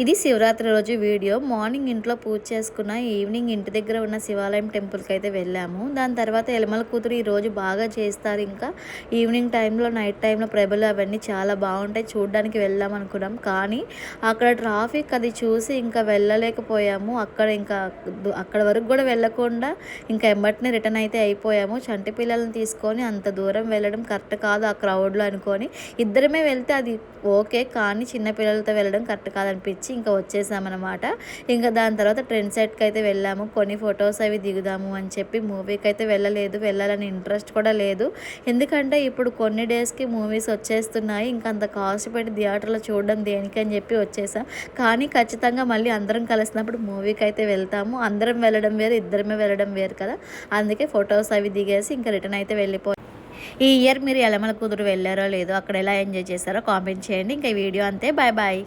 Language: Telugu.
ఇది శివరాత్రి రోజు వీడియో. మార్నింగ్ ఇంట్లో పూజ చేసుకున్న, ఈవినింగ్ ఇంటి దగ్గర ఉన్న శివాలయం టెంపుల్కి అయితే వెళ్ళాము. దాని తర్వాత ఎలమల కూతురు ఈరోజు బాగా చేస్తారు. ఇంకా ఈవినింగ్ టైంలో, నైట్ టైంలో ప్రభలు అవన్నీ చాలా బాగుంటాయి, చూడడానికి వెళ్దాం అనుకున్నాం. కానీ అక్కడ ట్రాఫిక్ అది చూసి ఇంకా వెళ్ళలేకపోయాము. అక్కడ వరకు కూడా వెళ్ళకుండా ఇంకా ఎంబటిని రిటర్న్ అయితే అయిపోయాము. చంటి పిల్లల్ని తీసుకొని అంత దూరం వెళ్ళడం కరెక్ట్ కాదు ఆ క్రౌడ్లో అనుకొని, ఇద్దరమే వెళ్తే అది ఓకే, కానీ చిన్న పిల్లలతో వెళ్ళడం కరెక్ట్ కాదనిపించి ఇంకా వచ్చేసామన్నమాట. ఇంకా దాని తర్వాత ట్రెండ్ సెట్కి అయితే వెళ్ళాము. కొన్ని ఫొటోస్ అవి దిగుదాము అని చెప్పి మూవీకి అయితే వెళ్ళాలని ఇంట్రెస్ట్ కూడా లేదు. ఎందుకంటే ఇప్పుడు కొన్ని డేస్కి మూవీస్ వచ్చేస్తున్నాయి. ఇంకా అంత కాస్ట్ పెట్టి థియేటర్లో చూడడం దేనికి అని చెప్పి వచ్చేసాం. కానీ ఖచ్చితంగా మళ్ళీ అందరం కలిసినప్పుడు మూవీకి అయితే వెళ్తాము. అందరం వెళ్ళడం వేరు, ఇద్దరమే వెళ్ళడం వేరు కదా. అందుకే ఫొటోస్ అవి దిగేసి ఇంకా రిటర్న్ అయితే వెళ్ళిపోయి, ఈ ఇయర్ మీరు ఎలమల కుదురు వెళ్ళారో లేదో, అక్కడ ఎలా ఎంజాయ్ చేశారో కామెంట్ చేయండి. ఇంకా ఈ వీడియో అంతే. Bye bye.